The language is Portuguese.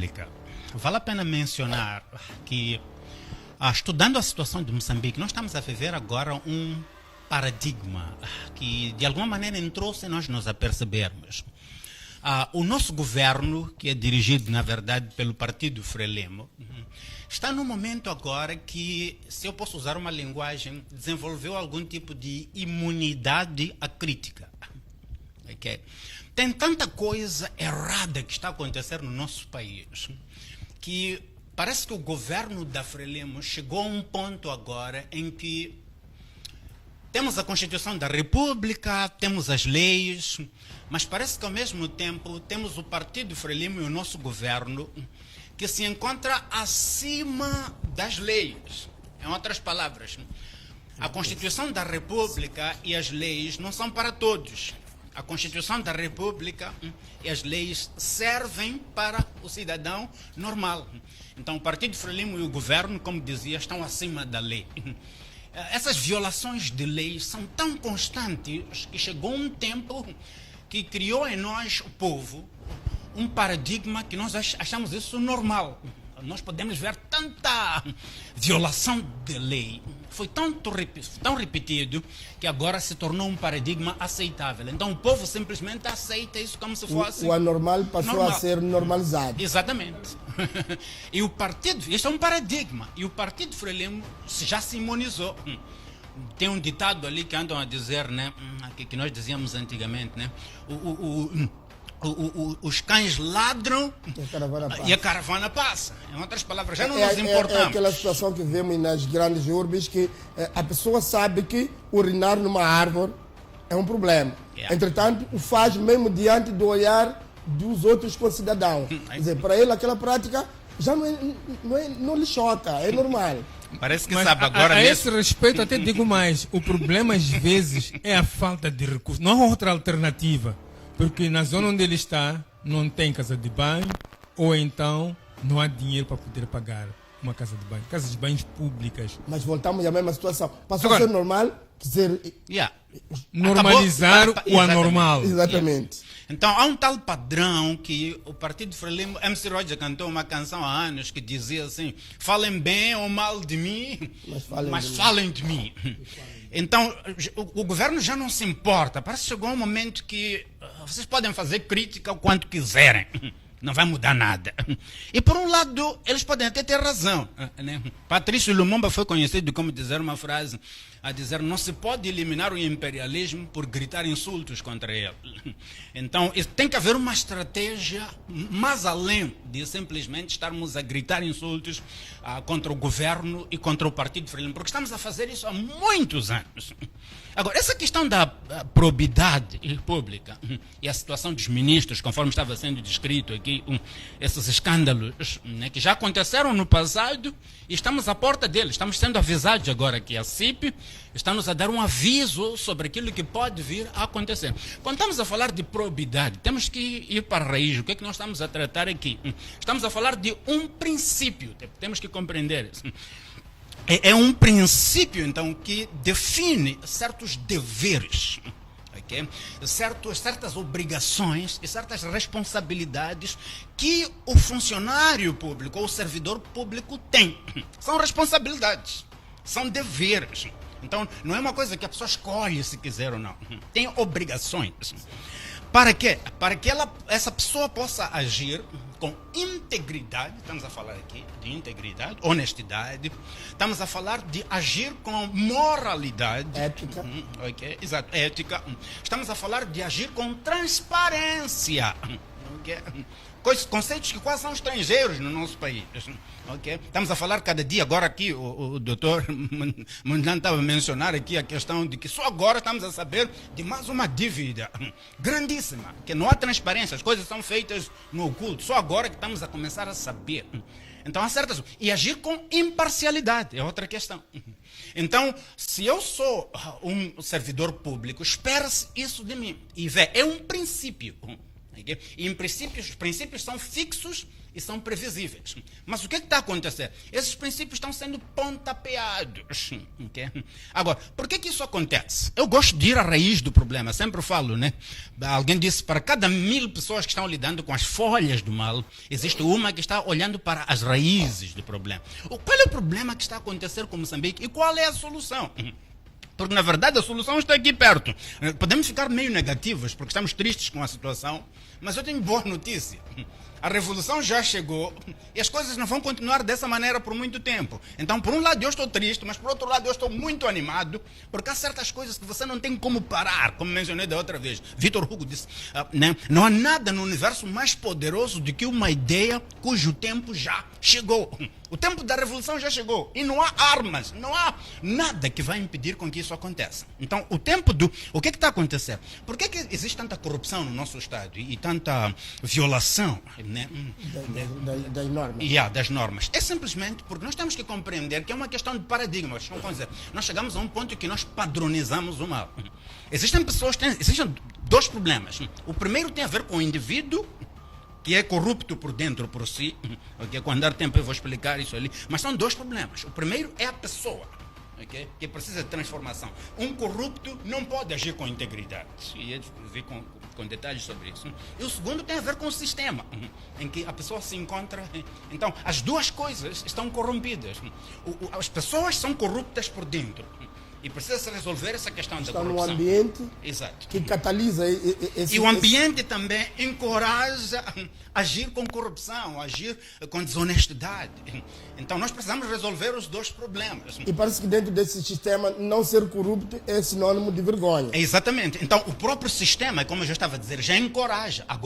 República, vale a pena mencionar que, estudando a situação de Moçambique, nós estamos a viver agora um paradigma que, de alguma maneira, entrou sem nós nos apercebermos. O nosso governo, que é dirigido, na verdade, pelo Partido Frelimo, está num momento agora que, se eu posso usar uma linguagem, desenvolveu algum tipo de imunidade à crítica. Okay? Tem tanta coisa errada que está acontecendo no nosso país que parece que o governo da Frelimo chegou a um ponto agora em que temos a Constituição da República, temos as leis, mas parece que ao mesmo tempo temos o Partido Frelimo e o nosso governo que se encontra acima das leis. Em outras palavras, a Constituição da República e as leis não são para todos. A Constituição da República e as leis servem para o cidadão normal. Então, o Partido Frelimo e o governo, como dizia, estão acima da lei. Essas violações de leis são tão constantes que chegou um tempo que criou em nós, o povo, um paradigma que nós achamos isso normal. Nós podemos ver tanta violação de lei, foi tão repetido, que agora se tornou um paradigma aceitável. Então o povo simplesmente aceita isso como se fosse... O anormal passou a ser normalizado. Exatamente. E o partido, este é um paradigma, e o Partido Frelimo já se imunizou. Tem um ditado ali que andam a dizer, né, que nós dizíamos antigamente, né, os cães ladram e a caravana passa. Em outras palavras, já não nos importamos. É aquela situação que vemos nas grandes urbes, que a pessoa sabe que urinar numa árvore é um problema. Entretanto, o faz mesmo diante do olhar dos outros concidadãos. Quer dizer, para ele aquela prática já não lhe choca, é normal. Parece que mas sabe agora mesmo. A esse respeito, até digo mais, o problema às vezes é a falta de recursos, não há outra alternativa. Porque na zona onde ele está, não tem casa de banho, ou então não há dinheiro para poder pagar uma casa de banho. Casas de banhos públicas. Mas voltamos à mesma situação. Passou a ser normal, quer dizer... Normalizar o anormal. Exatamente. Então há um tal padrão que o Partido Frelimo, MC Roger cantou uma canção há anos que dizia assim: falem bem ou mal de mim, mas falem de mim. Então, o governo já não se importa. Parece que chegou um momento que vocês podem fazer crítica o quanto quiserem. Não vai mudar nada. E, por um lado, eles podem até ter razão. Né? Patrício Lumumba foi conhecido como dizer uma frase, a dizer: não se pode eliminar o imperialismo por gritar insultos contra ele. Então, tem que haver uma estratégia mais além de simplesmente estarmos a gritar insultos contra o governo e contra o Partido Frelimo, porque estamos a fazer isso há muitos anos. Agora, essa questão da probidade pública e a situação dos ministros, conforme estava sendo descrito aqui, esses escândalos, né, que já aconteceram no passado e estamos à porta deles, estamos sendo avisados agora que a CIP está-nos a dar um aviso sobre aquilo que pode vir a acontecer. Quando estamos a falar de probidade, temos que ir para a raiz. O que é que nós estamos a tratar aqui? Estamos a falar de um princípio, temos que compreender isso. É um princípio, então, que define certos deveres, okay? Certas obrigações e certas responsabilidades que o funcionário público ou o servidor público tem. São responsabilidades, são deveres. Então, não é uma coisa que a pessoa escolhe se quiser ou não. Tem obrigações. Para quê? Para que essa pessoa possa agir com integridade, estamos a falar aqui de integridade, honestidade, estamos a falar de agir com moralidade. Ética. Okay, exato, ética. Estamos a falar de agir com transparência. Okay? Conceitos que quase são estrangeiros no nosso país. Okay? Estamos a falar cada dia, agora aqui o doutor Mundan estava a mencionar aqui a questão de que só agora estamos a saber de mais uma dívida grandíssima, que não há transparência, as coisas são feitas no oculto, só agora que estamos a começar a saber. Então há certas... E agir com imparcialidade é outra questão. Então, se eu sou um servidor público, espera-se isso de mim. E é um princípio. E em princípios, os princípios são fixos e são previsíveis. Mas o que está a acontecer? Esses princípios estão sendo pontapeados. Okay? Agora, por que isso acontece? Eu gosto de ir à raiz do problema, sempre falo, né? Alguém disse, para cada 1000 pessoas que estão lidando com as folhas do mal, existe uma que está olhando para as raízes do problema. Qual é o problema que está a acontecer com Moçambique e qual é a solução? Porque, na verdade, a solução está aqui perto. Podemos ficar meio negativos, porque estamos tristes com a situação, mas eu tenho boa notícia. A revolução já chegou e as coisas não vão continuar dessa maneira por muito tempo. Então, por um lado, eu estou triste, mas por outro lado, eu estou muito animado, porque há certas coisas que você não tem como parar, como mencionei da outra vez. Vitor Hugo disse, né? Não há nada no universo mais poderoso do que uma ideia cujo tempo já chegou. O tempo da revolução já chegou e não há armas, não há nada que vai impedir com que isso aconteça. Então, o tempo do... O que está acontecendo? Por que existe tanta corrupção no nosso Estado e tanta violação, né? Das normas? Das normas. É simplesmente porque nós temos que compreender que é uma questão de paradigmas. Nós chegamos a um ponto em que nós padronizamos o mal. Existem dois problemas. O primeiro tem a ver com o indivíduo, que é corrupto por dentro, por si, okay? Com andar tempo eu vou explicar isso ali, mas são dois problemas. O primeiro é a pessoa, okay? Que precisa de transformação. Um corrupto não pode agir com integridade, e eu vi com detalhes sobre isso. E o segundo tem a ver com o sistema, em que a pessoa se encontra. Então, as duas coisas estão corrompidas. As pessoas são corruptas por dentro. E precisa-se resolver essa questão da corrupção. Está no ambiente Exato. que catalisa esse... E o ambiente também encoraja agir com corrupção, agir com desonestidade. Então nós precisamos resolver os dois problemas. E parece que dentro desse sistema não ser corrupto é sinônimo de vergonha. Exatamente. Então o próprio sistema, como eu já estava a dizer, já encoraja. Agora,